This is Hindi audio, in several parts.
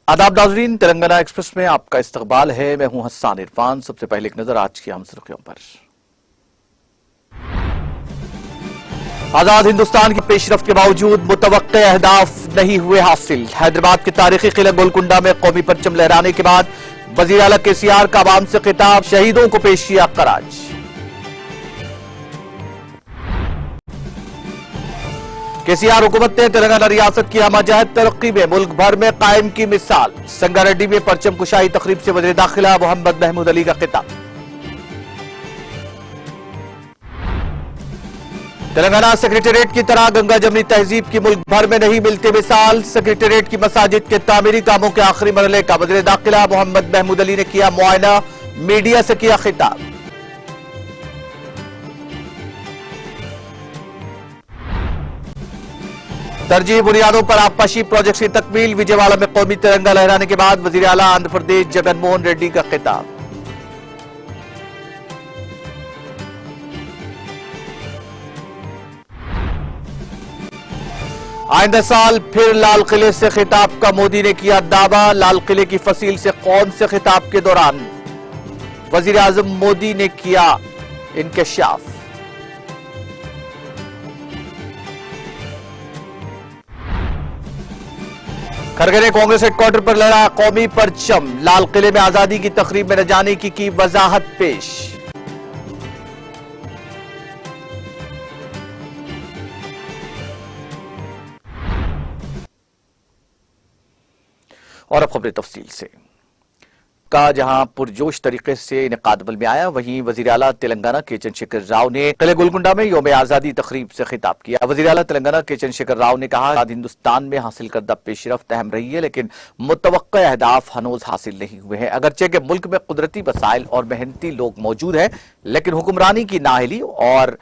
आदाब नाज़रीन, तेलंगाना एक्सप्रेस में आपका इस्तकबाल है। मैं हूं हस्सान इरफान। सबसे पहले एक नजर आज की अहम सुर्खियों पर। आजाद हिंदुस्तान की पेशरफ्त के बावजूद मुतवक्के अहदाफ नहीं हुए हासिल। हैदराबाद के तारीखी किला गोलकुंडा में कौमी परचम लहराने के बाद वजीर आला केसीआर का आवाम से खिताब, शहीदों को पेश किया खराज। केसीआर हुकूमत ने तेलंगाना रियासत की हमजहत तरक्की में मुल्क भर में कायम की मिसाल। संगारेड्डी में परचम कुशाई तकरीब से वज़ीर दाखिला मोहम्मद महमूद अली का खिताब। तेलंगाना सेक्रेटेरिएट की तरह गंगा जमनी तहजीब की मुल्क भर में नहीं मिलती मिसाल। सेक्रेटेरिएट की मसाजिद के तामीरी कामों के आखिरी मरहले का वज़ीर दाखिला मोहम्मद महमूद अली ने किया मुआयना, मीडिया से किया खिताब। तरजीही बुनियादों पर आबपाशी प्रोजेक्ट की तकमील। विजयवाड़ा में कौमी तिरंगा लहराने के बाद वजीर आला आंध्र प्रदेश जगनमोहन रेड्डी का खिताब। आइंदा साल फिर लाल किले से खिताब का मोदी ने किया दावा। लाल किले की फसील से कौन से खिताब के दौरान वजीर आजम मोदी ने किया इंकशाफ। खरगे ने कांग्रेस हेडक्वार्टर पर लड़ा कौमी परचम। लाल किले में आजादी की तकरीब में न जाने की वजाहत पेश। और अब खबरें तफसील से। का जहां पुरजोश तरीके से इनेकाद अमल में आया, वहीं वजीर आला तेलंगाना के चंद्रशेखर राव ने किले गोलकुंडा में यौम आजादी तकरीब से खिताब किया। वजीर आला तेलंगाना के चंद्रशेखर राव ने कहा, आजाद हिंदुस्तान में हासिल करदा पेशरफ्त अहम रही है, लेकिन मुतवक्का अहदाफ हनूज हासिल नहीं हुए हैं। अगरचे के मुल्क में कुदरती वसाइल और मेहनती लोग मौजूद हैं, लेकिन हुक्मरानी की नाअहली और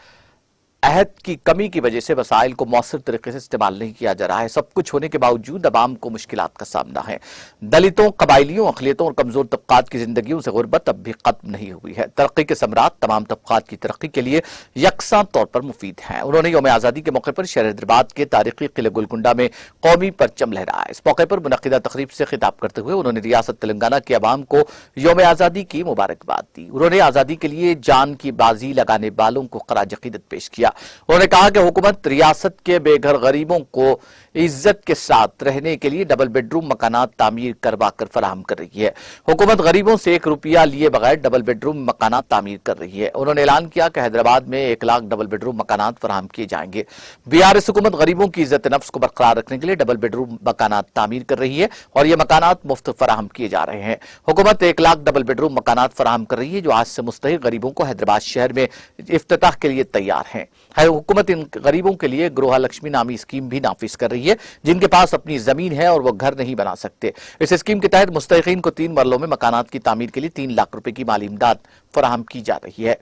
अहद की कमी की वजह से वसाइल को मौसर तरीके से इस्तेमाल नहीं किया जा रहा है। सब कुछ होने के बावजूद अवाम को मुश्किलात का सामना है। दलितों, कबाइलियों, अक़लियतों और कमजोर तबकात की जिंदगियों से गुर्बत अब भी खत्म नहीं हुई है। तरक्की के सम्राट तमाम तबकात की तरक्की के लिए यकसा तौर पर मुफीद हैं। उन्होंने यौम आज़ादी के मौके पर शहर हैदराबाद के तारीखी किले गोलकुंडा में कौमी परचम लहराया। इस मौके पर मुनक्किदा तकरीब से खिताब करते हुए उन्होंने रियासत तेलंगाना के अवाम को यौम आज़ादी की मुबारकबाद दी। उन्होंने आज़ादी के लिए जान की बाजी लगाने वालों को खराज अकीदत पेश किया। उन्होंने कहा कि हुकूमत रियासत के बेघर गरीबों को इज्जत के साथ रहने के लिए डबल बेडरूम मकानात तामीर करवा कर फराहम कर रही है। हुकूमत गरीबों से 1 रुपया लिए बगैर डबल बेडरूम मकानात तामीर कर रही है। उन्होंने ऐलान किया कि हैदराबाद में 1 लाख डबल बेडरूम मकानात फराहम किए जाएंगे। बीआरएस हुकूमत गरीबों की इज्जत नफ्स को बरकरार रखने के लिए डबल बेडरूम मकानात तामीर कर रही है और ये मकानात मुफ्त फराहम किए जा रहे हैं। हुकूमत 1 लाख डबल बेडरूम मकानात फराहम कर रही है, जो आज से मुस्तहिक गरीबों को हैदराबाद शहर में इफ्तिताह के लिए तैयार है। हुकूमत इन गरीबों के लिए गृह लक्ष्मी नामी स्कीम भी नाफिज कर रही है, जिनके पास अपनी जमीन है और वो घर नहीं बना सकते। इस स्कीम के तहत मुस्तहिकीन को 3 मरलों में मकानात की तामीर के लिए 3 लाख रुपए की माली इमदाद फराहम की जा रही है।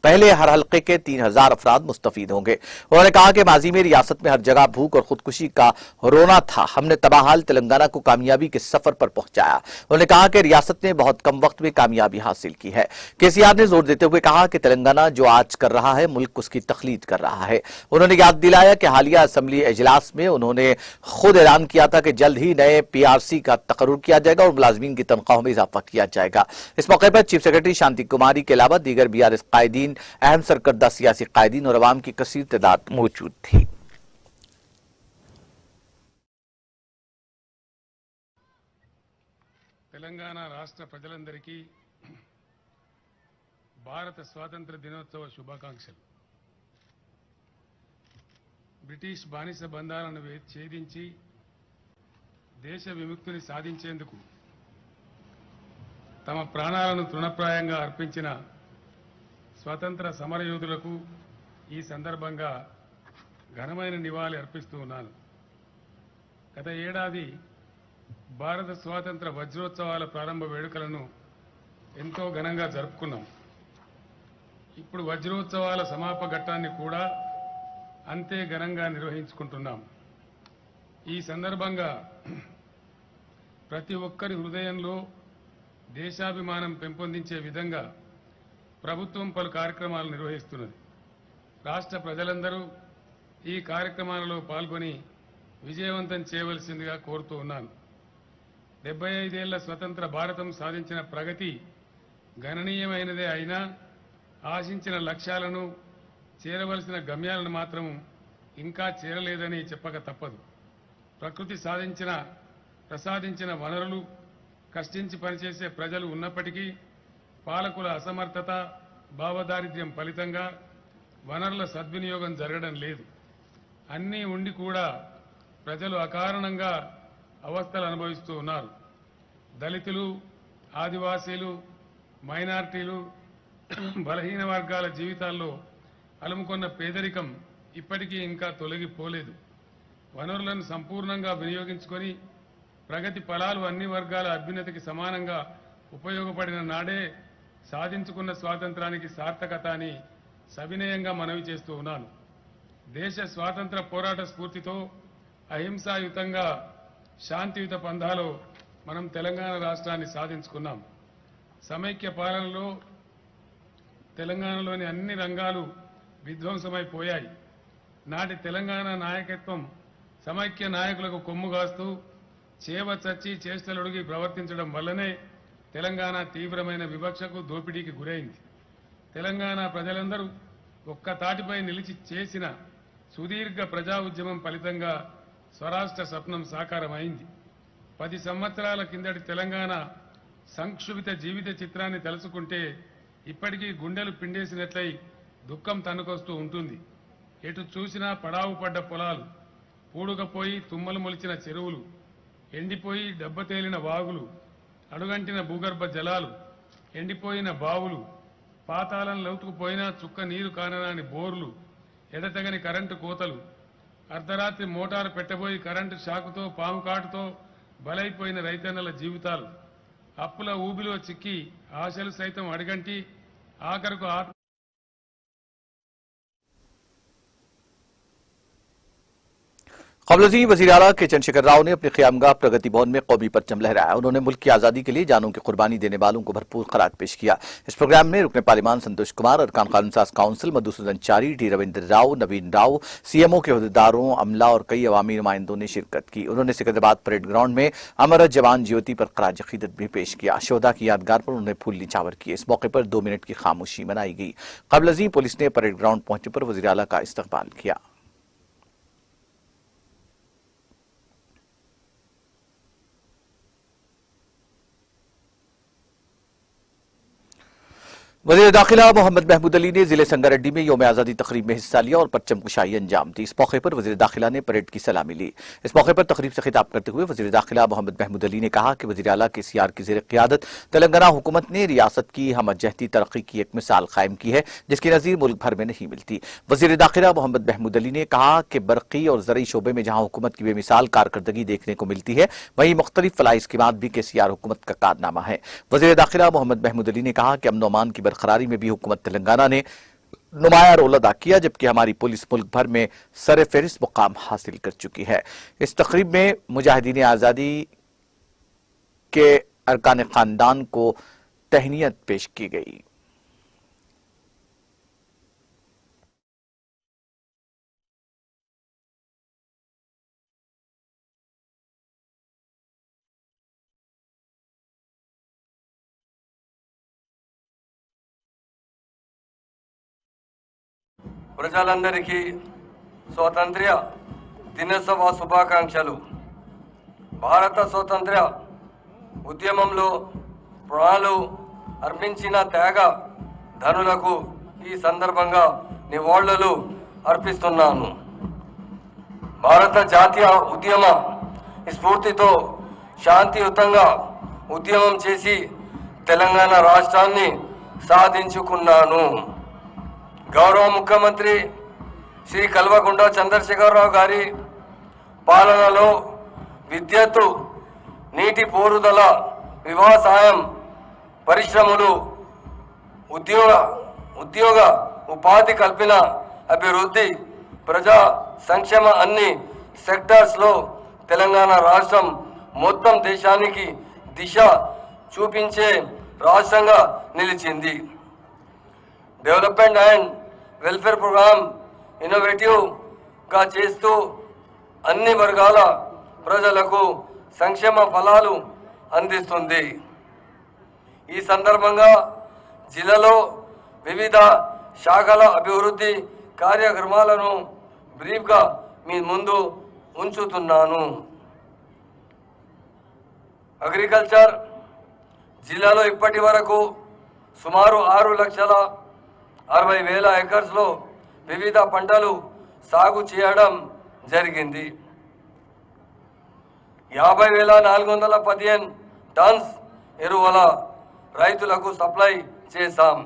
पहले हर हल्के के 3000 अफराद मुस्तफीद होंगे। उन्होंने कहा कि माजी में रियासत में हर जगह भूख और खुदकुशी का रोना था। हमने तबाहाल तेलंगाना को कामयाबी के सफर पर पहुंचाया। उन्होंने कहा कि रियासत ने बहुत कम वक्त में कामयाबी हासिल की है। केसीआर ने जोर देते हुए कहा कि तेलंगाना जो आज कर रहा है, मुल्क उसकी तखलीद कर रहा है। उन्होंने याद दिलाया कि हालिया असम्बली इजलास में उन्होंने खुद ऐलान किया था कि जल्द ही नए पीआरसी का तकर्रुर किया जाएगा और मुलाजमीन की तनख्वाहों में इजाफा किया जाएगा। इस मौके पर चीफ सेक्रेटरी शांति कुमारी के अलावा दीगर बीआरएस कायदीन, अहम सरकर्दा सियासी कायदीन और अवाम की कसीर तादाद मौजूद थी। తెలంగాణ రాష్ట్ర ప్రజలందరికీ భారత స్వాతంత్ర దినోత్సవ శుభాకాంక్షలు. బ్రిటిష్ బానిస బంధాలను ఛేదించి దేశ విముక్తిని సాధించేందుకు తమ ప్రాణాలను తృణప్రాయంగా అర్పించిన స్వతంత్ర సమరయోధులకు ఈ సందర్భంగా ఘనమైన నివాళి అర్పిస్తూ ఉన్నాను. గత ఏడాది భారత స్వాతంత్ర వజ్రోత్సవాల ప్రారంభ వేడుకలను ఎంతో ఘనంగా జరుపుకున్నాం. ఇప్పుడు వజ్రోత్సవాల సమాపన ఘట్టాన్ని కూడా అంతే ఘనంగా నిర్వహించుకుంటున్నాం. ఈ సందర్భంగా ప్రతి ఒక్కరి హృదయంలో దేశాభిమానం పెంపొందించే విధంగా ప్రభుత్వం పలు కార్యక్రమాలు నిర్వహిస్తున్నది. రాష్ట్ర ప్రజలందరూ ఈ కార్యక్రమాలలో పాల్గొని విజయవంతం చేయవలసిందిగా కోరుతూ ఉన్నాను. 75 ఏళ్ల స్వతంత్ర భారతం సాధించిన ప్రగతి గణనీయమైనదే అయినా ఆశించిన లక్ష్యాలను చేరవలసిన గమ్యాలను మాత్రం ఇంకా చేరలేదని చెప్పక తప్పదు. ప్రకృతి ప్రసాదించిన వనరులు, కష్టించి పనిచేసే ప్రజలు ఉన్నప్పటికీ పాలకుల అసమర్థత, భావదారిద్ర్యం ఫలితంగా వనరుల సద్వినియోగం జరగడం లేదు. అన్నీ ఉండి కూడా ప్రజలు అకారణంగా అవస్థలు అనుభవిస్తూ ఉన్నారు. దళితులు, ఆదివాసీలు, మైనారిటీలు, బలహీన వర్గాల జీవితాల్లో అలుముకున్న పేదరికం ఇప్పటికీ ఇంకా తొలగిపోలేదు. వనరులను సంపూర్ణంగా వినియోగించుకొని ప్రగతి ఫలాలు అన్ని వర్గాల అభ్యున్నతికి సమానంగా ఉపయోగపడిన నాడే సాధించుకున్న స్వాతంత్రానికి సార్థకత అని సవినయంగా మనవి చేస్తూ ఉన్నాను. దేశ స్వాతంత్ర పోరాట స్ఫూర్తితో అహింసాయుతంగా శాంతియుత పంథాలో మనం తెలంగాణ రాష్ట్రాన్ని సాధించుకున్నాం. సమైక్య పాలనలో తెలంగాణలోని అన్ని రంగాలు విధ్వంసమైపోయాయి. నాటి తెలంగాణ నాయకత్వం సమైక్య నాయకులకు కొమ్ముగాస్తూ చేవచచ్చి చేష్టలుడిగి ప్రవర్తించడం వల్లనే తెలంగాణ తీవ్రమైన వివక్షకు, దోపిడీకి గురైంది. తెలంగాణ ప్రజలందరూ ఒక్క తాటిపై నిలిచి చేసిన సుదీర్ఘ ప్రజా ఉద్యమం ఫలితంగా స్వరాష్ట్ర స్వప్నం సాకారమైంది. 10 సంవత్సరాల కిందటి తెలంగాణ సంక్షుభిత జీవిత చిత్రాన్ని తలుచుకుంటే ఇప్పటికీ గుండెలు పిండేసినట్లయి దుఃఖం తన్నుకొస్తూ ఉంటుంది. ఎటు చూసినా పడావు పడ్డ పొలాలు, పూడుకపోయి తుమ్మలు మొలిచిన చెరువులు, ఎండిపోయి దెబ్బతేలిన వాగులు, అడుగంటిన భూగర్భ జలాలు, ఎండిపోయిన బావులు, పాతాళం లోతుకుపోయినా చుక్క నీరు కానరాని బోర్లు, ఎడతెగని కరెంటు కోతలు, అర్ధరాత్రి మోటారు పెట్టబోయి కరెంటు షాకుతో, పాము కాటుతో బలైపోయిన రైతన్నల జీవితాలు, అప్పుల ఊబిలో చిక్కి ఆశలు సైతం అడగంటి ఆఖరుకు क़ब्ल वज़ीर आला के चंद्रशेखर राव ने अपने क़यामगाह प्रगति भवन में कौमी परचम लहराया। उन्होंने मुल्क की आज़ादी के लिए जानों की कुर्बानी देने वालों को भरपूर खराज पेश किया। इस प्रोग्राम में रुकने पार्लिमान संतोष कुमार, अरकान कानून साज काउंसिल मधुसूदन चारी, टी रविंद्र राव, नवीन राव, सीएमओ के अहदेदारों, अमला और कई अवामी नुमाइंदों ने शिरकत की। उन्होंने सिकंदराबाद परेड ग्राउंड में अमर जवान ज्योति पर खराज अकीदत भी पेश किया। शोहदा की यादगार पर उन्होंने फूल निछावर किए। इस मौके पर 2 मिनट की खामोशी मनाई गई। क़ब्ल पुलिस ने परेड ग्राउंड पहुंचने पर वज़ीर आला का इस्तकबाल किया। वज़ीर दाखिला मोहम्मद महमूद अली ने जिले संगारेड्डी में यौम आज़ादी तकरीब में हिस्सा लिया और परचम कुशाई अंजाम दी। इस मौके पर वज़ीर दाखिला ने परेड की सलामी ली। इस मौके पर तकरीब से खिताब करते हुए वज़ीर दाखिला मोहम्मद महमूद अली ने कहा कि वज़ीर आला केसीआर की ज़ेर क़यादत तेलंगाना हुकूमत ने रियासत की हमजहती तरक्की की एक मिसाल कायम की है, जिसकी नज़ीर मुल्क भर में नहीं मिलती। वज़ीर दाखिला मोहम्मद महमूद अली ने कहा कि बरक़ी और ज़रई शोबे में जहाँ हुकूमत की बेमिसाल कारकर्दगी देखने को मिलती है, वहीं मुख्तलिफ फलाही स्कीमात भी केसीआर हुकूमत का कारनामा है। वज़ीर दाखिला मोहम्मद महमूद अली ने कहा कि अमन अमान की बरकरारी में भी हुकूमत तेलंगाना ने नुमाया रोल अदा किया, जबकि हमारी पुलिस मुल्क भर में सर फेरिस्त मुकाम हासिल कर चुकी है। इस तकरीब में मुजाहिदीन आज़ादी के अरकान खानदान को तहनीयत पेश की गई। ప్రజలందరికీ స్వాతంత్ర్య దినోత్సవ శుభాకాంక్షలు. భారత స్వాతంత్ర ఉద్యమంలో ప్రాణాలు అర్పించిన త్యాగ ధనులకు ఈ సందర్భంగా నివాళులు అర్పిస్తున్నాను. భారత జాతీయ ఉద్యమ స్ఫూర్తితో శాంతియుతంగా ఉద్యమం చేసి తెలంగాణ రాష్ట్రాన్ని సాధించుకున్నాను. గౌరవ ముఖ్యమంత్రి శ్రీ కల్వకుంట్ల చంద్రశేఖరరావు గారి పాలనలో విద్యుత్తు, నీటి పారుదల, వ్యవసాయం, పరిశ్రమలు, ఉద్యోగ ఉపాధి కల్పన, అభివృద్ధి, ప్రజా సంక్షేమ అన్ని సెక్టార్స్లో తెలంగాణ రాష్ట్రం మొత్తం దేశానికి దిశ చూపించే రాష్ట్రంగా నిలిచింది. డెవలప్మెంట్ అండ్ వెల్ఫేర్ ప్రోగ్రామ్ ఇన్నోవేటివ్గా చేస్తూ అన్ని వర్గాల ప్రజలకు సంక్షేమ ఫలాలు అందిస్తుంది। ఈ సందర్భంగా జిల్లాలో వివిధ శాఖల అభివృద్ధి కార్యక్రమాలను బ్రీఫ్గా మీ ముందు ఉంచుతున్నాను। అగ్రికల్చర్ జిల్లాలో ఇప్పటి వరకు సుమారు 6,60,000 ఎకర్స్లో వివిధ పంటలు సాగు చేయడం జరిగింది। 50,415 టన్స్ ఎరువుల రైతులకు సప్లై చేశాం।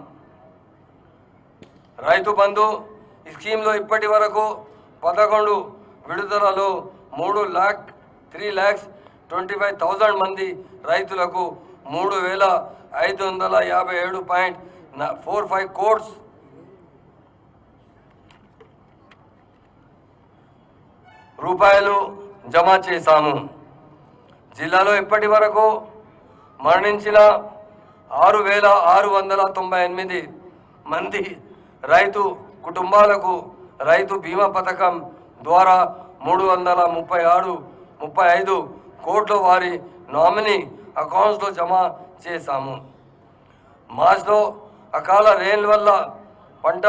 రైతు బంధు స్కీమ్లో ఇప్పటి వరకు 11 విడుదలలో 3,25,000 మంది రైతులకు 3,557.45 కోట్స్ రూపాయలు జమ చేశాము। జిల్లాలో ఇప్పటి వరకు మరణించిన 6,698 మంది రైతు కుటుంబాలకు రైతు బీమా పథకం ద్వారా 335 కోట్ల వారి నామినీ అకౌంట్స్లో జమ చేశాము। మార్చ్లో అకాల రెయిన్ వల్ల పంట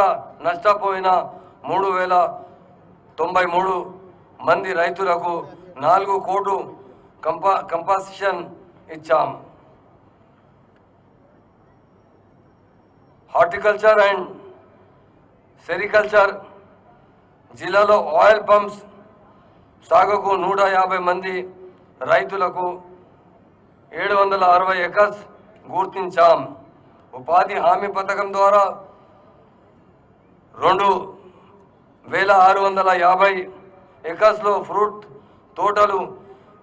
నష్టపోయిన 3,093 మంది రైతులకు 4 కోట్లు కంపన్సేషన్ ఇచ్చాం। హార్టికల్చర్ అండ్ సెరికల్చర్ జిల్లాలో ఆయిల్ పంప్స్ సాగుకు 150 మంది రైతులకు 760 ఎకర్స్ గుర్తించాం। ఉపాధి హామీ పథకం ద్వారా 2,650 ఎకర్స్లో ఫ్రూట్ తోటలు,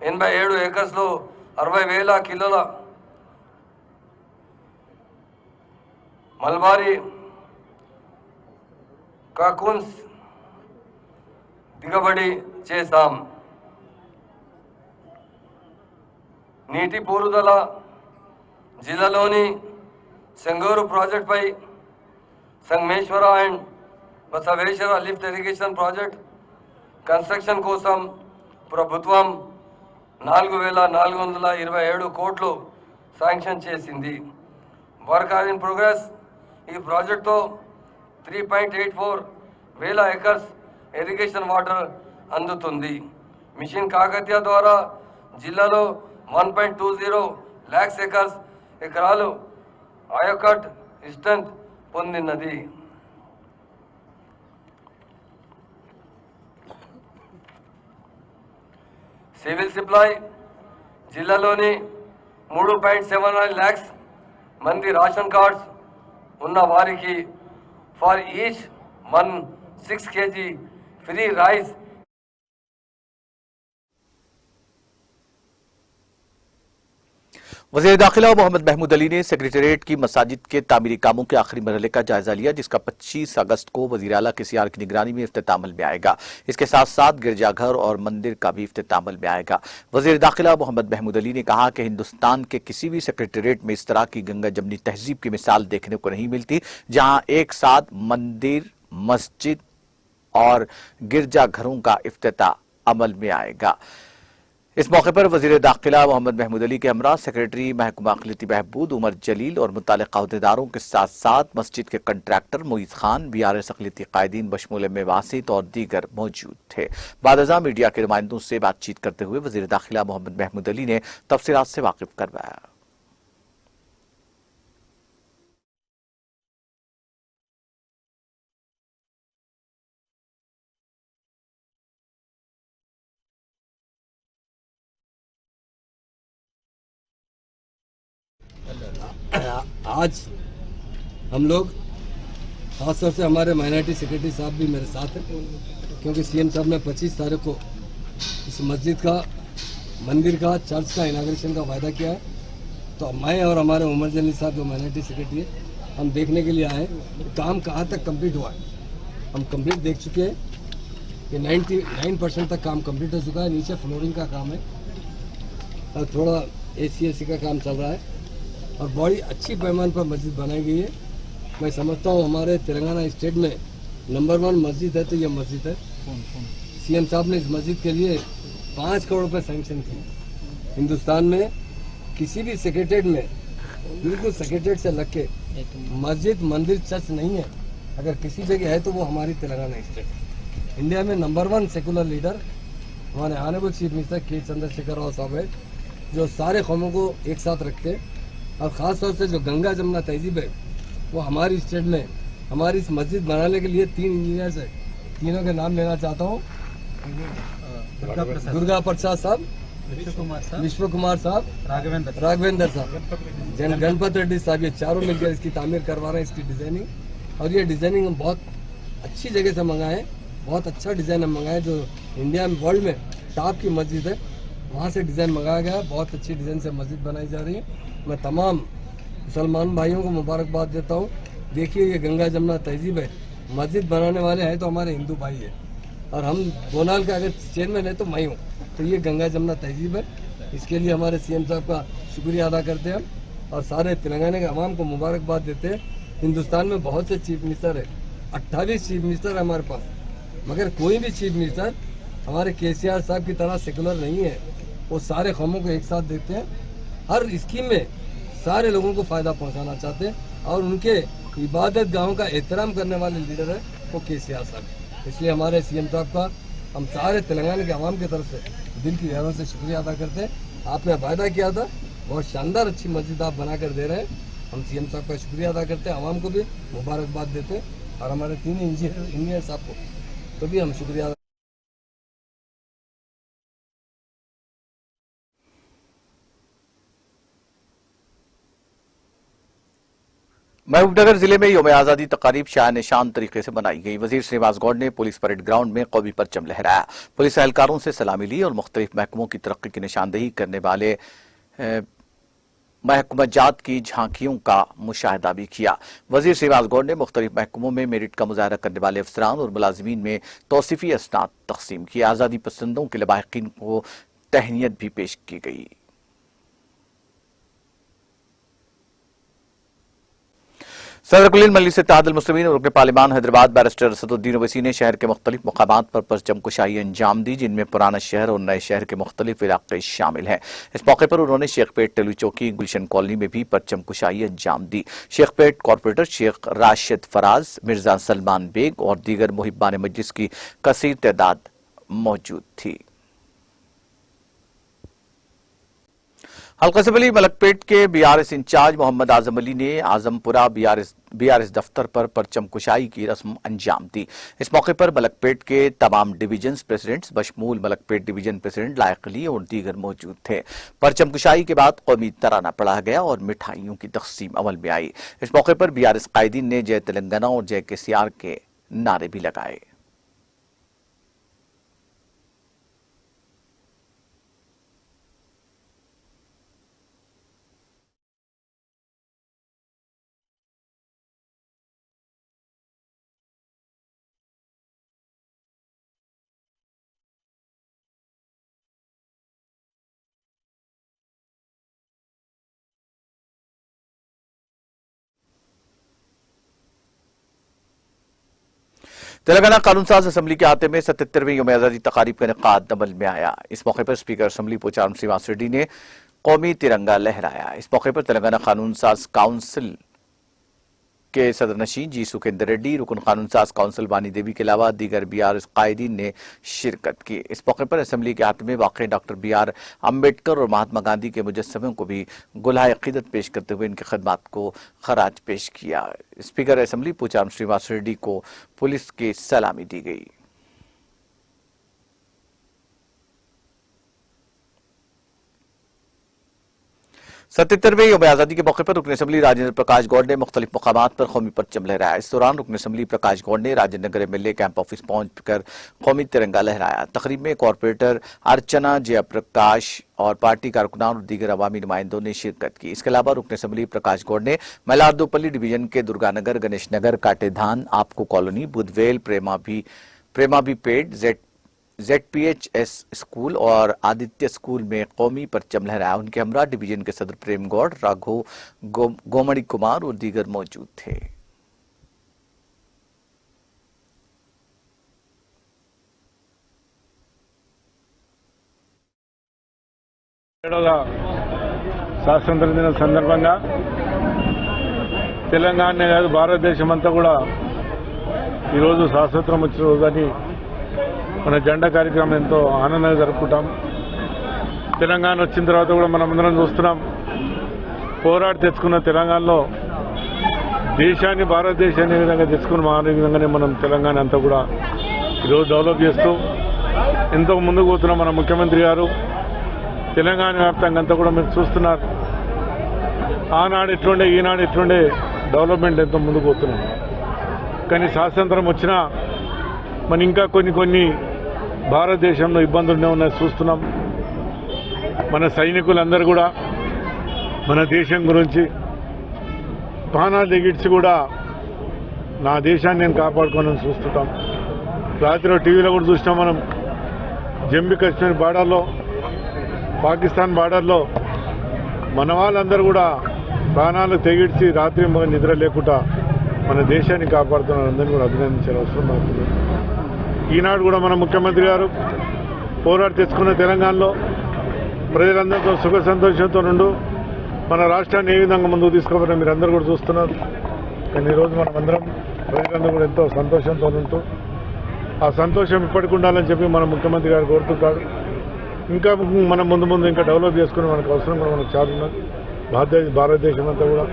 87 ఎకర్స్లో 60,000 కిలోల మల్బారీ కాకూన్స్ దిగబడి చేశాం। నీటి పారుదల జిల్లాలోని సెంగూరు ప్రాజెక్టుపై Sangameshwara and Basaveshwara lift irrigation project construction కోసం ప్రభుత్వం 4,427 కోట్లు శాంక్షన్ చేసింది। Work are in progress. ఈ ప్రాజెక్టుతో 3.84 వేల ఎకర్స్ ఇరిగేషన్ వాటర్ అందుతుంది। మిషన్ కాకతీయ ద్వారా జిల్లాలో 1.20 lakhs ఎకరాలు ఆయకట్ ఇస్టెంట్ పొందినది। సివిల్ సప్లై జిల్లాలోని 3.79 lakhs మంది రేషన్ కార్డ్స్ ఉన్న వారికి for each 6 kg free rice वज़ीर दाखिला मोहम्मद महमूद अली ने सेक्रेटेरिएट की मसाजिद के तामीरी कामों के आखिरी मरहले का जायजा लिया, जिसका 25 अगस्त को वज़ीर आला KCR की निगरानी में इफ्तिताम अमल में आएगा। इसके साथ साथ गिरजाघर और मंदिर का भी इफ्तिताम अमल में आएगा। वज़ीर दाखिला मोहम्मद महमूद अली ने कहा कि हिंदुस्तान के किसी भी सेक्रेटेरिएट में इस तरह की गंगा जमनी तहजीब की मिसाल देखने को नहीं मिलती, जहां एक साथ मंदिर, मस्जिद और गिरजाघरों का इफ्तिताम अमल में आएगा। इस मौके पर वज़ीर दाखिला मोहम्मद महमूद अली के हमरा सेक्रेटरी महकमा अक़लियती बहबूद उमर जलील और मुताल्लिक़ा अहदेदारों के साथ साथ मस्जिद के कंट्रैक्टर मुईज़ खान, BRS अक़लियती क़ायदीन बशमूल मेवासित और दीगर मौजूद थे। बादज़ा मीडिया के नुमाइंदों से बातचीत करते हुए वज़ीर दाखिला मोहम्मद महमूद अली ने तफसीलात से वाकिफ करवाया। आज हम लोग खासतौर से हमारे माइनॉरिटी सेक्रेटरी साहब भी मेरे साथ हैं, क्योंकि CM साहब ने 25 तारीख को इस मस्जिद का, मंदिर का, चर्च का इनाग्रेशन का वायदा किया है। तो मैं और हमारे उमर जलील साहब जो माइनॉरिटी सेक्रेटरी है, हम देखने के लिए आए काम कहाँ तक कंप्लीट हुआ है। हम कंप्लीट देख चुके हैं कि 99% तक काम कंप्लीट हो चुका है। नीचे फ्लोरिंग का काम है और थोड़ा AC का काम चल रहा है और बड़ी अच्छी पैमाने पर मस्जिद बनाई गई है। मैं समझता हूँ हमारे तेलंगाना स्टेट में नंबर 1 मस्जिद है तो ये मस्जिद है। CM साहब ने इस मस्जिद के लिए 5 करोड़ रुपए सैंक्शन किए। हिंदुस्तान में किसी भी सेक्रेटेरिएट में बिल्कुल सेक्रेटेरिएट से लग के मस्जिद मंदिर चर्च नहीं है, अगर किसी जगह है तो वो हमारी तेलंगाना स्टेट है। इंडिया में नंबर 1 सेकुलर लीडर हमारे ऑनरेबल चीफ मिनिस्टर के चंद्रशेखर राव साहब है, जो सारे कौमों को एक साथ रखते हैं। और ख़ास तौर से जो गंगा जमुना तहजीब है वो हमारी स्टेट में हमारी इस मस्जिद बनाने के लिए 3 इंजीनियर्स है, तीनों के नाम लेना चाहता हूँ। दुर्गा प्रसाद साहब, विश्व कुमार साहब, राघवेंद्र साहब, गणपत रेड्डी साहब, ये चारों मिलकर इसकी तामीर करवा रहे हैं, इसकी डिजाइनिंग। और ये डिजाइनिंग हम बहुत अच्छी जगह से मंगाए हैं, बहुत अच्छा डिजाइन हम मंगाए, जो इंडिया में वर्ल्ड में टॉप की मस्जिद है वहाँ से डिजाइन मंगाया गया है। बहुत अच्छी डिजाइन से मस्जिद बनाई जा रही है। मैं तमाम मुसलमान भाइयों को मुबारकबाद देता हूँ। देखिए ये गंगा जमुना तहजीब है, मस्जिद बनाने वाले हैं तो हमारे हिंदू भाई है, और हम बोनाल का अगर चेयरमैन है तो मैं हूँ, तो ये गंगा जमुना तहजीब है। इसके लिए हमारे सीएम साहब का शुक्रिया अदा करते हैं और सारे तेलंगाना के अवाम को मुबारकबाद देते हैं। हिंदुस्तान में बहुत से चीफ मिनिस्टर है, 28 चीफ मिनिस्टर है हमारे पास, मगर कोई भी चीफ मिनिस्टर हमारे केसीआर साहब की तरह सेकुलर नहीं है। वो सारे कौमों को एक साथ देखते हैं, हर स्कीम में सारे लोगों को फायदा पहुंचाना चाहते हैं, और उनके इबादत गाहों का एहतराम करने वाले लीडर है वो केसीआर साहब। इसलिए हमारे सीएम साहब का हम सारे तेलंगाना के अवाम की तरफ से दिल की गहराइयों से शुक्रिया अदा करते हैं। आपने वायदा किया था, बहुत शानदार अच्छी मस्जिद आप बना कर दे रहे हैं। हम सीएम साहब का शुक्रिया अदा करते हैं, अवाम को भी मुबारकबाद देते हैं, और हमारे 3 इंजीनियर साहब को तो भी हम शुक्रिया। महबूबनगर जिले में योम आजादी तकारीब शान निशान तरीके से बनाई गई। वजीर श्रीनिवास गौड़ ने पुलिस परेड ग्राउंड में कौमी परचम लहराया, पुलिस एहलकारों से सलामी ली और मुख्तलिफ महकमों की तरक्की की निशानदेही करने वाले महकमजात की झांकियों का मुशाहिदा भी किया। वजीर श्रीनिवास गौड़ ने मुख्तलिफ महकमों में मेरिट का मुजाहरा करने वाले अफसरान और मुलाजिमीन में तौसीफी असनाद तकसीम किए। आज़ादी पसंदों के लवाहिकीन को तहनीत भी पेश की गई। सदर कुलीन मजलिस इत्तेहादुल मुस्लिमीन और रुकन पार्लिमान हैदराबाद बैरिस्टर असदुद्दीन ओवैसी ने शहर के मुख्तलिफ मकामात पर परचम कुशाई अंजाम दी, जिनमें पुराना शहर और नए शहर के मुख्तलिफ इलाके शामिल हैं। इस मौके पर उन्होंने शेखपेट, टेलू चौकी, गुलशन कॉलोनी में भी परचम कुशाई अंजाम दी। शेखपेट कॉरपोरेटर शेख राशिद फराज, मिर्जा सलमान बेग और दीगर मुहिब्बान मजलिस की कसीर तादाद मौजूद थी। हल्का असम्बली मलकपेट के बीआरएस इंचार्ज मोहम्मद आजम अली ने आजमपुरा बीआरएस दफ्तर पर परचम कुशाई की रस्म अंजाम दी। इस मौके पर मलकपेट के तमाम डिवीजन प्रेसिडेंट्स बशमूल मलकपेट डिवीजन प्रेसिडेंट लायक अली और दीगर मौजूद थे। परचम कुशाई के बाद कौमी तराना पढ़ा गया और मिठाइयों की तकसीम अमल में आई। इस मौके पर बीआरएस कायदीन ने जय तेलंगाना और जय केसीआर के नारे भी लगाए। तेलंगाना कानून साज असम्बली के आते में 77वीं योम आजादी तकारीब का इनेकाद अमल में आया। इस मौके पर स्पीकर असम्बली पोचारम श्रीनिवास रेड्डी ने कौमी तिरंगा लहराया। इस मौके पर तेलंगाना कानून साज काउंसिल के सदर नशीन जी सुखेंद्र रेड्डी, रुकन कानून साज काउंसिल वानी देवी के अलावा दीगर बीआरएस कायदीन ने शिरकत की। इस मौके पर असम्बली के आते में वाक़ डॉक्टर BR अम्बेडकर और महात्मा गांधी के मुजस्समों को भी गुलाह अक़ीदत पेश करते हुए इनकी खदमात को खराज पेश किया। स्पीकर असम्बली पोचारम श्रीनिवास रेड्डी को पुलिस की सलामी दी गई। 77वें योम आजादी के मौके पर रुकन असम्बली राजेंद्र प्रकाश गौड़ ने मुख्तलिफ मकामात पर कौमी परचम लहराया। इस दौरान रुकन असम्बली प्रकाश गौड़ ने Rajendra Nagar MLA camp office पहुंचकर कौमी तिरंगा लहराया। तकरीब में कॉरपोरेटर अर्चना जयप्रकाश और पार्टी कारकुनान और दीगर अवामी नुमाइंदों ने शिरकत की। इसके अलावा रुकन असम्बली प्रकाश गौड़ ने मलारदोपल्ली डिवीजन के दुर्गानगर, गणेश नगर, काटेधान, आपको कॉलोनी, बुधवेल, प्रेमा भी पेट, ZPHS स्कूल और आदित्य स्कूल में कौमी परचम लहराया। उनके हमरा डिवीजन के सदर प्रेम गौड़, राघव गोमड़ी कुमार और दीगर मौजूद थे। స్వాతంత్ర దినం సందర్భంగా తెలంగాణనే కాదు భారతదేశం అంతా కూడా ఈరోజు స్వాతంత్రం వచ్చిన రోజని మన జెండా కార్యక్రమం ఎంతో ఆనందంగా జరుపుకుంటాం. తెలంగాణ వచ్చిన తర్వాత కూడా మనం అందరం చూస్తున్నాం, పోరాడి తెచ్చుకున్న తెలంగాణలో దేశాన్ని భారతదేశాన్ని ఏ విధంగా తెచ్చుకుని మారే విధంగానే మనం తెలంగాణ అంతా కూడా ఈరోజు డెవలప్ చేస్తూ ఎంతో ముందుకు పోతున్నాం. మన ముఖ్యమంత్రి గారు తెలంగాణ వ్యాప్తంగా అంతా కూడా మీరు చూస్తున్నారు, ఆనాడు ఎట్లుండే ఈనాడు ఎట్లుండే డెవలప్మెంట్ ఎంతో ముందుకు పోతున్నాం. కానీ స్వాతంత్రం వచ్చినా మన ఇంకా కొన్ని భారతదేశంలో ఇబ్బందులు ఉన్నాయి చూస్తున్నాం. మన సైనికులందరూ కూడా మన దేశం గురించి ప్రాణాలు తెగించి కూడా నా దేశాన్ని నేను కాపాడుకోవాలని చూస్తుంటాం. రాత్రి టీవీలో కూడా చూసినాం మనం, జమ్మూ కాశ్మీర్ బార్డర్లో, పాకిస్తాన్ బార్డర్లో మన వాళ్ళందరూ కూడా ప్రాణాలు తెగించి రాత్రి నిద్ర లేకుండా మన దేశాన్ని కాపాడుతున్నారు. అందరినీ కూడా అభినందించారు అవసరం మనకు. ఈనాడు కూడా మన ముఖ్యమంత్రి గారు పోరాడి తెచ్చుకున్న తెలంగాణలో ప్రజలందరితో సుఖ సంతోషంతో నుండు మన రాష్ట్రాన్ని ఏ విధంగా ముందుకు తీసుకోవాలని మీరు అందరూ కూడా చూస్తున్నారు. కానీ ఈరోజు మనం అందరం ప్రజలందరూ కూడా ఎంతో సంతోషంతో ఉంటూ ఆ సంతోషం ఇప్పటికి ఉండాలని చెప్పి మన ముఖ్యమంత్రి గారు కోరుతుంటారు. ఇంకా మనం ముందు ఇంకా డెవలప్ చేసుకుని మనకు అవసరం కూడా మనకు చాలా ఉన్నది. భారతదేశం అంతా కూడా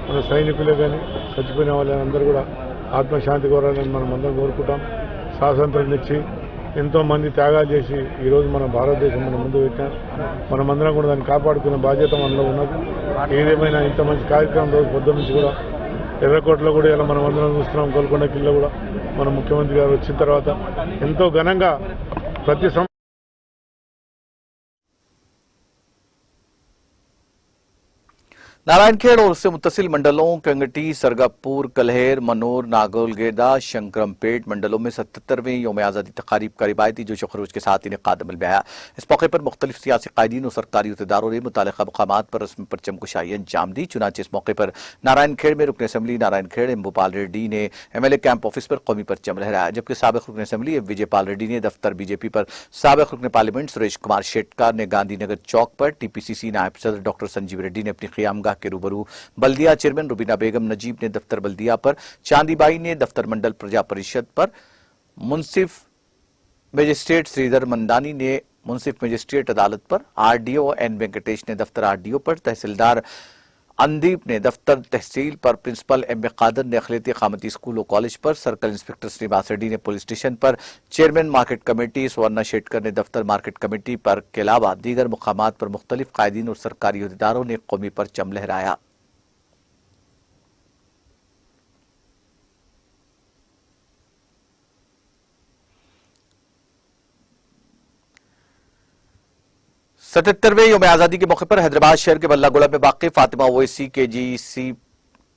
మన సైనికులే కానీ చచ్చిపోయిన వాళ్ళందరూ కూడా ఆత్మశాంతి కోరాలని మనం అందరం కోరుకుంటాం. స్వాతంత్రం ఇచ్చి ఎంతోమంది త్యాగాలు చేసి ఈరోజు మన భారతదేశం మనం ముందు పెట్టాం. మనమందరం కూడా దాన్ని కాపాడుకునే బాధ్యత మనలో ఉన్నది. ఏదేమైనా ఇంత మంచి కార్యక్రమం రోజు పొద్దున్న నుంచి కూడా ఎర్రకోటలో కూడా ఇలా మనం అందరం చూస్తున్నాం. గోల్కొండ కిల్లో కూడా మన ముఖ్యమంత్రి గారు వచ్చిన తర్వాత ఎంతో ఘనంగా ప్రతి नारायणखेड़ और उससे मुत्तसिल मंडलों कंगटी, सरगापुर, कल्हेर, मनोर, नागोलगेदा, शंकरमपेट मंडलों में 77वें यौम आज़ादी तकारीब का रिवायती जोश खरोश के साथ इनेकाद अमल में आया। इस मौके पर मुख्तलिफ सियासी कायदीन और सरकारी अहदेदारों ने मुतालिका मकामात पर रस्म परचम कुशाई अंजाम दी। चुनांचे इस मौके पर नारायणखेड़ में रुकन असम्बली नारायणखेड़ एम भूपाल रेड्डी ने MLA कैंप ऑफिस पर कौमी परचम लहराया, जबकि साबिक रुकन असम्बली एम विजयपाल रेड्डी ने दफ्तर BJP पर, साबिक रुकन पार्लियामेंट सुरेश कुमार शेटकर ने गांधीनगर चौक पर, TPCC नायब सदर डॉक्टर संजीव रेड्डी ने अपनी क़ियामगाह के रूबरू, बल्दिया चेयरमैन रुबीना बेगम नजीब ने दफ्तर बल्दिया पर, चांदीबाई ने दफ्तर मंडल प्रजा परिषद पर, मुंसिफ मजिस्ट्रेट श्रीधर मंदानी ने मुंसिफ मजिस्ट्रेट अदालत पर, RDO N वेंकटेश ने दफ्तर RDO पर, तहसीलदार अंदीप ने दफ्तर तहसील पर, प्रिंसिपल MA कादर ने अखिलती इकामती स्कूल और कॉलेज पर, सर्कल इंस्पेक्टर श्रीनिवास रेड्डी ने पुलिस स्टेशन पर, chairman market committee Swarna Shetkar ने दफ्तर मार्केट कमेटी पर के अलावा दीगर मुकामात पर मुख्तलिफ कायदीन और सरकारी अहदेदारों ने कौमी परचम लहराया। सतहत्तरवें यौम आज़ादी के मौके पर हैदराबाद शहर के बल्लागुड़ा में वाक़ फातिमा ओवैसी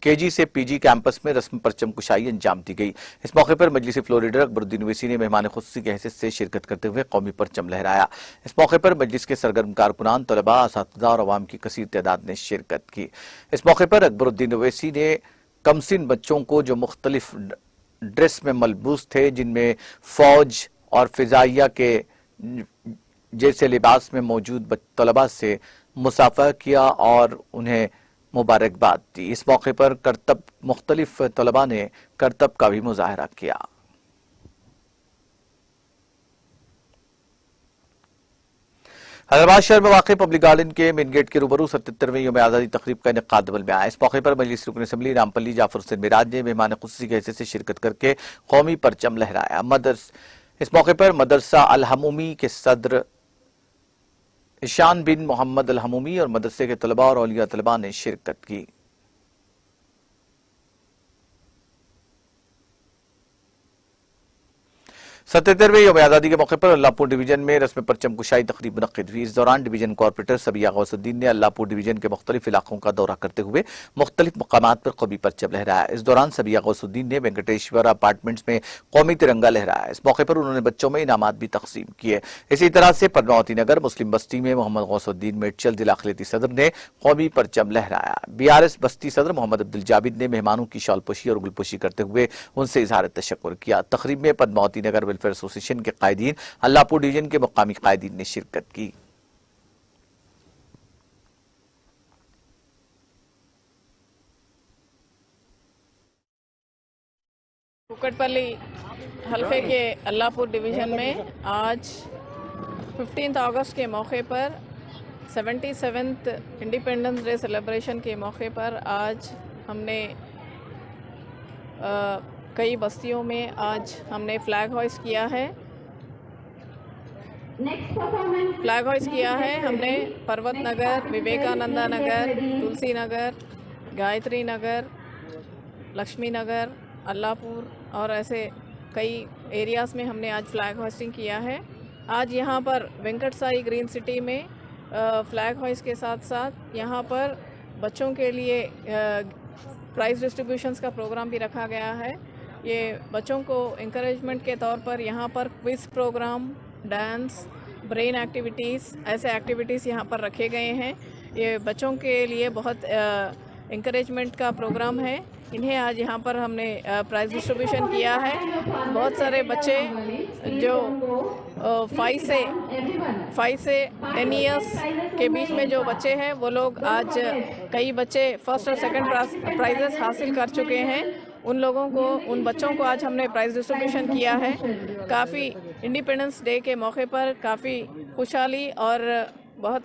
KG से PG कैंपस में रस्म परचम कुशाई अंजाम दी गई। इस मौके पर मजलिस फ्लोरीडर अकबरुद्दीन ओवैसी ने मेहमान खुसूसी की हैसियत से शिरकत करते हुए कौमी परचम लहराया। इस मौके पर मजलिस के सरगर्म कारकुनान, तलबा, असातिज़ा और अवाम की कसीर तादाद ने शिरकत की। इस मौके पर अकबरुद्दीन ओवैसी ने कमसिन बच्चों को जो मुख्तलिफ ड्रेस में मलबूस थे, जिनमें फौज और फिजाइया के जैसे लिबास में मौजूद तलबा से मुसाफा किया और उन्हें मुबारकबाद दी। इस मौके पर करतब मुख्तलिफ तलबा ने करतब का भी मुजाहरा किया। हैदराबाद शहर में वाक़ पब्लिक गार्डन के मेन गेट के रूबरू 77वें यौम आज़ादी तकरीब का इनेकाद अमल में आया। इस मौके पर मजलिस रुकन असम्बली रामपल्ली जाफर हुसैन मिराज ने मेहमान खुसूसी की हैसियत से शिरकत करके कौमी परचम लहराया। इस मौके पर मदरसा अल हमूमी के सदर ईशान बिन मोहम्मद अल हमूमी और मदरसे के तलबा और औलिया तलबा ने शिरकत की। सतहत्तरवें यौम आज़ादी के मौके पर अल्लाहपुर डिवीजन में रस्म परचम कुशाई तकरीब मुनक्किद हुई। इस दौरान डिवीजन कॉर्पोरेटर सबिया गौसुद्दीन ने अल्लाहपुर डिवीजन के मुख्तलिफ इलाकों का दौरा करते हुए मुख्तलिफ मकामात पर कौमी परचम लहराया। इस दौरान सबिया गौसुद्दीन ने वेंकटेश्वर अपार्टमेंट्स में कौमी तिरंगा लहराया। इस मौके पर उन्होंने बच्चों में इनामात भी तकसीम किए। इसी तरह से पद्मावती नगर मुस्लिम बस्ती में मोहम्मद गौसुद्दीन मेडचल जिला अखिलती सदर ने कौमी परचम लहराया। BRS बस्ती सदर मोहम्मद अब्दुल जाबिद ने मेहमानों की शॉलपोशी और गुलपोशी करते हुए उनसे इजहार तशक्कुर किया। तकरीब में पद्मावती नगर वेलफेयर एसोसिएशन के कायदीन, अल्लाहपुर डिवीजन के मुकामी कायदीन ने शिरकत की। कुकटपल्ली हल्के के अल्लाहपुर डिवीज़न में आज 15 अगस्त के मौके पर 77th इंडिपेंडेंस डे सेलिब्रेशन के मौके पर आज हमने कई बस्तियों में आज हमने फ्लैग होइस्ट किया है। फ्लैग होइस्ट किया है हमने पर्वत नगर, विवेकानंदा नगर, तुलसी नगर, गायत्री नगर, लक्ष्मी नगर, अल्लाहपुर और ऐसे कई एरियाज़ में हमने आज फ्लैग होइस्टिंग किया है। आज यहाँ पर वेंकट साई ग्रीन सिटी में फ्लैग होइस्ट के साथ साथ यहाँ पर बच्चों के लिए प्राइज़ डिस्ट्रीब्यूशंस का प्रोग्राम भी रखा गया है। ये बच्चों को इंकरेजमेंट के तौर पर यहाँ पर quiz program, dance, brain activities, ऐसे एक्टिविटीज़ यहाँ पर रखे गए हैं। ये बच्चों के लिए बहुत इंकरेजमेंट का प्रोग्राम है। इन्हें आज यहाँ पर हमने प्राइज़ डिस्ट्रीब्यूशन किया है। बहुत सारे बच्चे जो 5 से 10 इयर्स के बीच में जो बच्चे हैं वो लोग आज कई बच्चे फर्स्ट और सेकंड प्राइजेस हासिल कर चुके हैं। उन लोगों को, उन बच्चों को आज हमने प्राइज़ डिस्ट्रीब्यूशन किया है। काफ़ी इंडिपेंडेंस डे के मौके पर काफ़ी खुशहाली और बहुत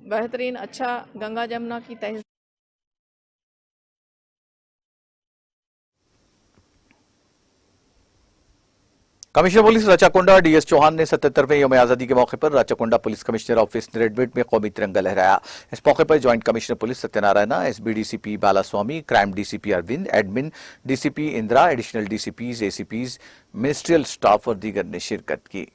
बेहतरीन अच्छा गंगा जमुना की तहज़ीब। Commissioner police Rachakonda DS Chauhan ने 77वें यौम आजादी के मौके पर राचाकोंडा पुलिस कमिश्नर ऑफिस रेडमिट में कौमी तिरंगा लहराया। इस मौके पर joint commissioner police Satyanarayana, SB DCP Balaswamy, crime DCP Arvind, admin DCP Indira, additional DCPs, ACPs, ministerial staff और दीगर ने शिरकत की।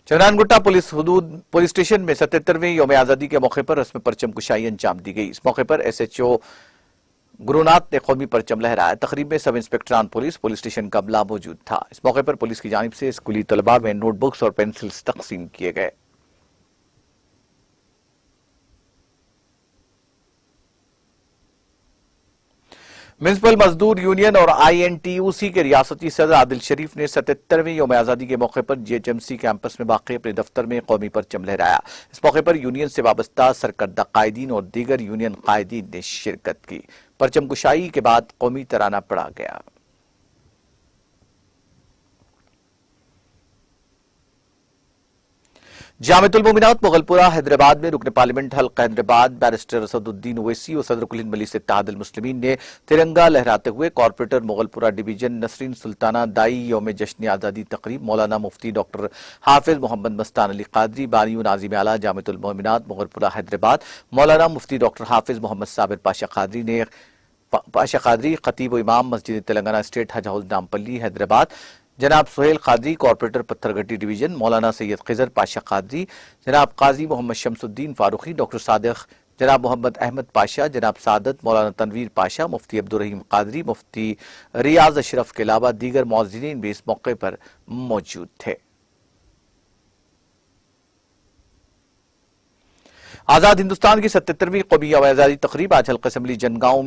चंद्रानगुट्टा पुलिस स्टेशन में 77वें यौम आजादी के मौके पर रस्म परचम कुशाई अंजाम दी गई। इस मौके पर एसएचओ गुरुनाथ ने कौमी परचम लहराया। तकरीब में सब इंस्पेक्टरान पुलिस स्टेशन का अमला मौजूद था। इस मौके पर पुलिस की जानिब से स्कूली तलबा में नोटबुक्स और पेंसिल्स तकसीम किए गए। म्युनिसिपल मजदूर यूनियन और आईएनटीयूसी के रियासती सदर आदिल शरीफ ने 77वें यौम आजादी के मौके पर जीएचएमसी कैंपस में वाक़ अपने दफ्तर में कौमी परचम लहराया। इस मौके पर यूनियन से वाबस्ता सरकर्दा कायदीन और दीगर यूनियन कायदीन ने शिरकत की। परचम कुशाई के बाद कौमी तराना पढ़ा गया। जामिअतुल मोमिनात मुगलपुरा हैदराबाद में रुकन पार्लियामेंट हल्का हैदराबाद बैरिस्टर असदुद्दीन ओवैसी और सदर कुल हिंद मजलिस इत्तेहादुल मुस्लिमीन ने तिरंगा लहराते हुए कॉर्पोरेटर मुगलपुरा डिवीजन नसरीन सुल्ताना दाई यौम जश्न आज़ादी तकरीब मौलाना मुफ्ती डॉक्टर हाफिज मोहम्मद मस्तान अली कादरी बानी नाज़िम आला जामिअतुल मोमिनात मुगलपुरा हैदराबाद मौलाना मुफ्ती डॉक्टर हाफिज मोहम्मद साबिर पाशा कादरी खतीब इमाम मस्जिद तेलंगाना स्टेट हज हाउस नामपल्ली हैदराबाद जनाब सुहेल कादरी कॉर्पोरेटर पत्थरगट्टी डिवीजन मौलाना सैयद खिजर पाशा कादरी जनाब काजी मोहम्मद शमसुद्दीन फारूकी डॉक्टर सादिक जनाब मोहम्मद अहमद पाशा जनाब सादत मौलाना तनवीर पाशा मुफ्ती अब्दुर्रहीम कादरी मुफ्ती रियाज अशरफ के अलावा दीगर मौजूदीन भी इस मौके पर मौजूद थे। आजाद हिंदुस्तान की 77वीं कौमी यौम आजादी तकरीब आज हल्का असेंबली जनगांव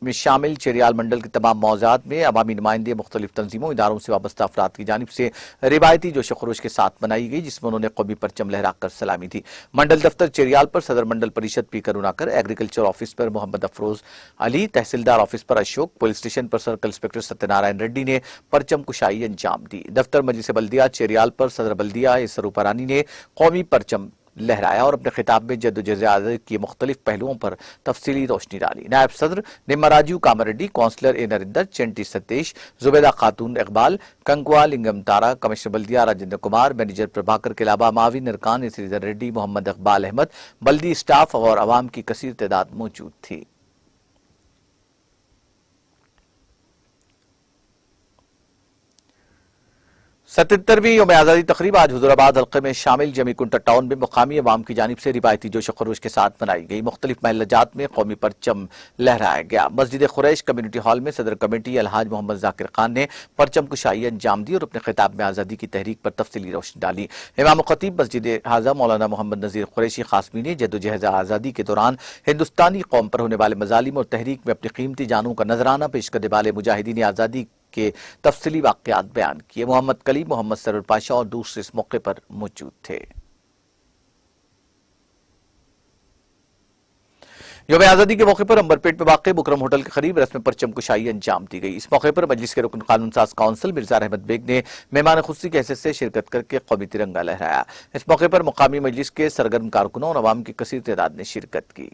में शामिल चेरियाल मंडल के तमाम मौज़ात में अवामी नुमाइंदे मुख्तलिफ तंजीमों इदारों से वाबस्ता अफराद की जानिब से रिवायती जोश खरोश के साथ मनाई गई, जिसमें उन्होंने कौमी परचम लहराकर सलामी दी। मंडल दफ्तर चेरियाल पर सदर मंडल परिषद पी करुणाकर, एग्रीकल्चर ऑफिस पर मोहम्मद अफरोज अली, तहसीलदार ऑफिस पर अशोक, पुलिस स्टेशन पर सर्कल इंस्पेक्टर सत्यनारायण रेड्डी ने परचम कुशाई अंजाम दी। दफ्तर मजलिस बल्दिया चेरियाल पर सदर बल्दिया सरूपरानी ने कौमी परचम लहराया और अपने खिताब में जद्दोजहद के मुख्तलिफ पहलुओं पर तफसीली रोशनी डाली। नायब सदर निम्मा राजू कामारेड्डी, काउंसलर ए नरिंदर, चेंटी सतेश, जुबैदा खातून इकबाल, कंकुआ लिंगम तारा, कमिश्नर बल्दिया राजेंद्र कुमार, मैनेजर प्रभाकर के अलावा माविन अरकान श्रीधर रेड्डी, मोहम्मद इकबाल अहमद, बल्दी स्टाफ और अवाम की कसीर तादाद मौजूद थी। सतहत्तरवीं यौम आज़ादी तकरीब आज हुजूराबाद हल्के में शामिल जमीकुंटा टाउन में मुकामी अवाम की जानिब से रिवायती जोश खरोश के साथ मनाई गई। मुख्तलिफ महल्ला जात में कौमी परचम लहराया गया। मस्जिद खुरैश कम्युनिटी हॉल में सदर कमेटी अलहाज मोहम्मद जाकिर खान ने परचम कुशाई अंजाम दी और अपने खिताब में आज़ादी की तहरीक पर तफसीली रोशनी डाली। इमाम खतीब मस्जिद हाजा मौलाना मोहम्मद नज़ीर कुरैशी खासमी ने जद्दोजहद आज़ादी के दौरान हिंदुस्तानी कौम पर होने वाले मजालिम और तहरीक में अपनी कीमती जानों का नजराना पेश करने वाले मुजाहिदीन आज़ादी के तफसीली वाक़यात बयान किए। मोहम्मद कलीम, मोहम्मद सरवर पाशा और दूसरे इस मौके पर मौजूद थे। यौम आजादी के मौके पर अंबरपेट में वाक़ बुकरम होटल के करीब रस्म परचम कुशाई अंजाम दी गई। इस मौके पर मजलिस के रुकन कानून साज काउंसिल मिर्जा अहमद बेग ने मेहमान खुसूसी की हैसियत से शिरकत करके कौमी तिरंगा लहराया। इस मौके पर मुकामी मजलिस के सरगर्म कारकुनों और अवाम की कसीर तादाद ने शिरकत की।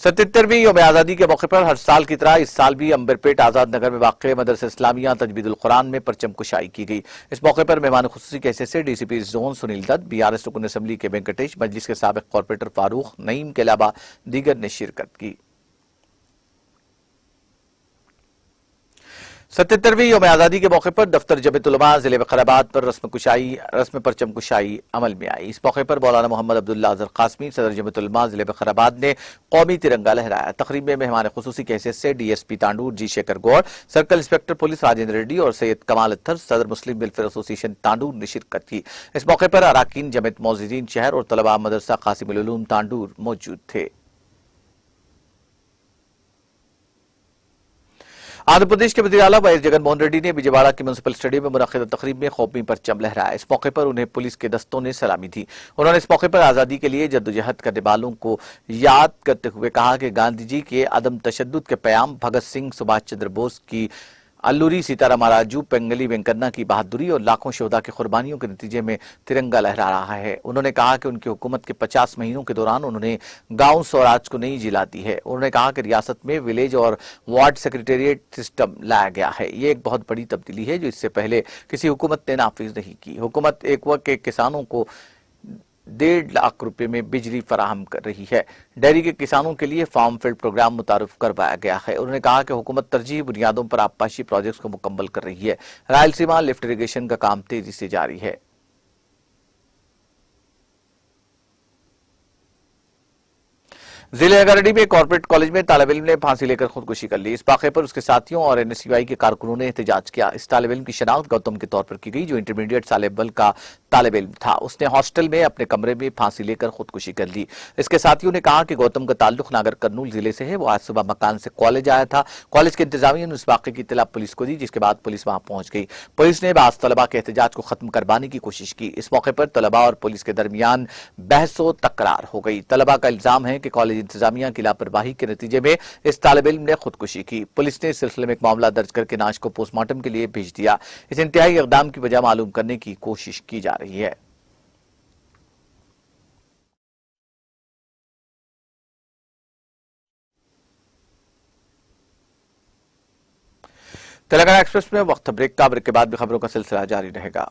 77वीं यौम आजादी के मौके पर हर साल की तरह इस साल भी अंबरपेट आजाद नगर में वाक़ मदरसा इस्लामिया तजवीदुल कुरान में परचम कुशाई की गई। इस मौके पर मेहमान खुसूसी की हैसियत से DCP zone Sunil Dutt, BRS रुकन असम्बली के वेंकटेश, मजलिस के साबिक कॉर्पोरेटर फारूक नईम के अलावा दीगर ने शिरकत की। 77वीं यौम आजादी के मौके पर दफ्तर जमीयत-उल-उलमा जिले वक़ाराबाद पर रस्म परचम कुशाई अमल में आई। इस मौके पर मौलाना मोहम्मद अब्दुल्ला अज़हर कासमी, सदर जमीयत-उल-उलमा जिले वक़ाराबाद ने कौमी तिरंगा लहराया। तकरीब में मेहमान खुसूसी की हैसियत से DSP Tandur G Shekhar Goud, circle inspector police Rajendra Reddy और सैयद कमाल अत्तर, सदर मुस्लिम वेलफेयर एसोसिएशन तांडूर ने शिरकत की। इस मौके पर अराकीन जमीयत मौजूदीन शहर और तलबा मदरसा कासिमुल उलूम तांडूर मौजूद थे। आंध्र प्रदेश के वज़ीर आला वाईएस जगन मोहन रेड्डी ने विजयवाड़ा के म्यूनिसिपल स्टेडियम में मुनक़िद तकरीब में कौमी परचम लहराया। इस मौके पर उन्हें पुलिस के दस्तों ने सलामी दी। उन्होंने इस मौके पर आज़ादी के लिए जद्दोजहद करने वालों को याद करते हुए कहा कि गांधी जी के अदम तशद्दुद के प्याम, भगत सिंह, सुभाष चंद्र बोस की अल्लूरी, सीताराम राजू, पेंगली वेंकन्ना की बहादुरी और लाखों शोहदा की कुर्बानियों के नतीजे में तिरंगा लहरा रहा है। उन्होंने कहा कि उनकी हुकूमत के 50 महीनों के दौरान उन्होंने गांव स्वराज को नई जिला दी है। उन्होंने कहा कि रियासत में विलेज और वार्ड सेक्रेटेरिएट सिस्टम लाया गया है। ये एक बहुत बड़ी तब्दीली है जो इससे पहले किसी हुकूमत ने नाफिज नहीं की। हुकूमत एक वक्त के किसानों को 1.5 लाख रुपए में बिजली फराहम कर रही है। डेयरी के किसानों के लिए फार्म फील्ड प्रोग्राम मुतारिफ करवाया गया है। उन्होंने कहा कि हुकूमत तरजीही बुनियादों पर आबपाशी प्रोजेक्ट्स को मुकम्मल कर रही है। रायलसीमा लिफ्ट इरिगेशन का काम तेजी से जारी है। जिले गिरिडीह में कॉर्पोरेट कॉलेज में तालिब इल्म ने फांसी लेकर खुदकुशी कर ली। इस वाक़े पर उसके साथियों और एनएसयूआई के कारकुनों ने एहतजाज किया। इस तालिब इल्म की शनाख्त गौतम के तौर पर की गई, जो इंटरमीडिएट साल अव्वल का तालिब इल्म था। उसने हॉस्टल में अपने कमरे में फांसी लेकर खुदकुशी कर ली। इसके साथियों ने कहा कि गौतम का ताल्लुक नागर कर्नूल जिले से है। वो आज सुबह मकान से कॉलेज आया था। कॉलेज के इंतजामिया ने इस वाक़े की इत्तला पुलिस को दी, जिसके बाद पुलिस वहां पहुंच गई। पुलिस ने बाज़ तलबा के एहतजाज को खत्म करवाने की कोशिश की। इस मौके पर तलबा और पुलिस के दरमियान बहसो तकरार हो गई। तलबा का इल्जाम है कि कॉलेज इंतजामिया की लापरवाही के नतीजे में इस तालिब इल्म ने खुदकुशी की। पुलिस ने इस सिलसिले में एक मामला दर्ज करके लाश को पोस्टमार्टम के लिए भेज दिया। इस इंतहाई इक़दाम की वजह मालूम करने की कोशिश की जा रही है। तेलंगाना एक्सप्रेस में वक्त ब्रेक के बाद भी खबरों का सिलसिला जारी रहेगा।